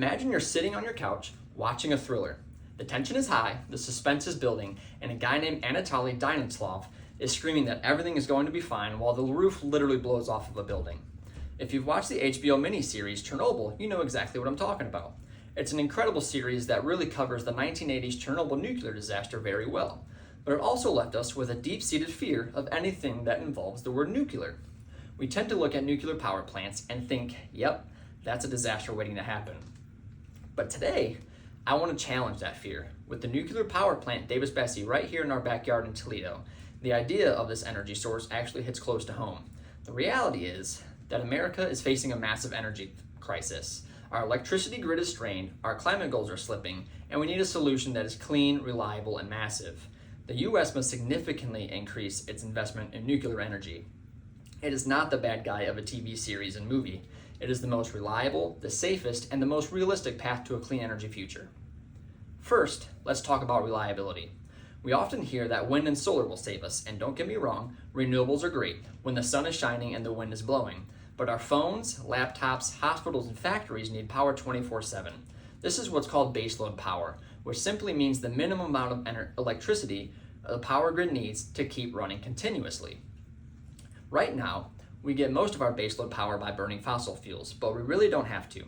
Imagine you're sitting on your couch watching a thriller. The tension is high, the suspense is building, and a guy named Anatoly Dinislov is screaming that everything is going to be fine while the roof literally blows off of a building. If you've watched the HBO miniseries Chernobyl, you know exactly what I'm talking about. It's an incredible series that really covers the 1980s Chernobyl nuclear disaster very well, but it also left us with a deep-seated fear of anything that involves the word nuclear. We tend to look at nuclear power plants and think, yep, that's a disaster waiting to happen. But today, I want to challenge that fear. With the nuclear power plant Davis-Besse right here in our backyard in Toledo, the idea of this energy source actually hits close to home. The reality is that America is facing a massive energy crisis. Our electricity grid is strained, our climate goals are slipping, and we need a solution that is clean, reliable, and massive. The US must significantly increase its investment in nuclear energy. It is not the bad guy of a TV series and movie. It is the most reliable, the safest, and the most realistic path to a clean energy future. First, let's talk about reliability. We often hear that wind and solar will save us, and don't get me wrong, renewables are great when the sun is shining and the wind is blowing. But our phones, laptops, hospitals, and factories need power 24/7. This is what's called baseload power, which simply means the minimum amount of electricity the power grid needs to keep running continuously. Right now, we get most of our baseload power by burning fossil fuels, but we really don't have to.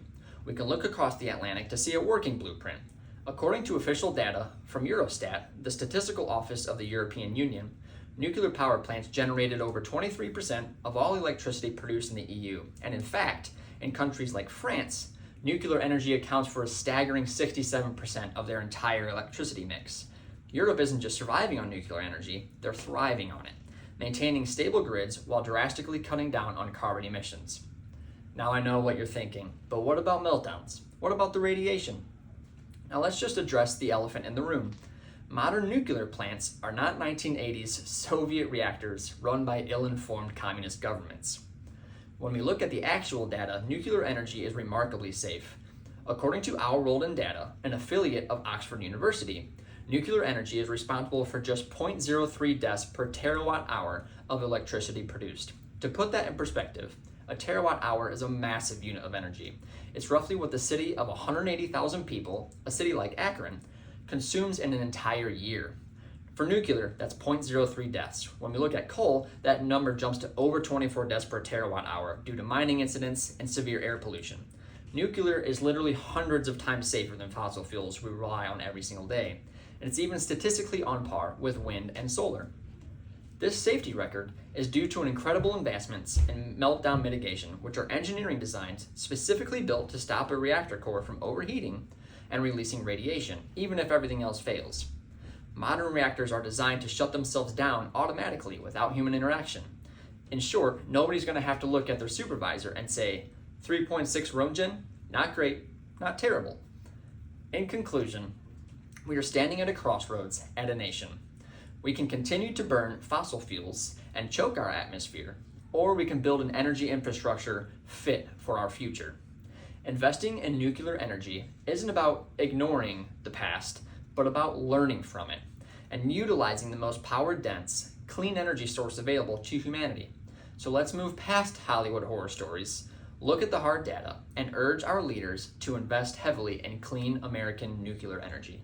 We can look across the Atlantic to see a working blueprint. According to official data from Eurostat, the statistical office of the European Union, nuclear power plants generated over 23% of all electricity produced in the EU. And in fact, in countries like France, nuclear energy accounts for a staggering 67% of their entire electricity mix. Europe isn't just surviving on nuclear energy, they're thriving on it, maintaining stable grids while drastically cutting down on carbon emissions. Now I know what you're thinking, but what about meltdowns? What about the radiation? Now let's just address the elephant in the room. Modern nuclear plants are not 1980s Soviet reactors run by ill-informed communist governments. When we look at the actual data, nuclear energy is remarkably safe. According to Our World in Data, an affiliate of Oxford University, nuclear energy is responsible for just 0.03 deaths per terawatt hour of electricity produced. To put that in perspective, a terawatt hour is a massive unit of energy. It's roughly what the city of 180,000 people, a city like Akron, consumes in an entire year. For nuclear, that's 0.03 deaths. When we look at coal, that number jumps to over 24 deaths per terawatt hour due to mining incidents and severe air pollution. Nuclear is literally hundreds of times safer than fossil fuels we rely on every single day, and it's even statistically on par with wind and solar. This safety record is due to an incredible investments in meltdown mitigation, which are engineering designs specifically built to stop a reactor core from overheating and releasing radiation, even if everything else fails. Modern reactors are designed to shut themselves down automatically without human interaction. In short, nobody's going to have to look at their supervisor and say, 3.6 room gen, not great, not terrible. In conclusion, we are standing at a crossroads at a nation. We can continue to burn fossil fuels and choke our atmosphere, or we can build an energy infrastructure fit for our future. Investing in nuclear energy isn't about ignoring the past, but about learning from it and utilizing the most power-dense, clean energy source available to humanity. So let's move past Hollywood horror stories, look at the hard data, and urge our leaders to invest heavily in clean American nuclear energy.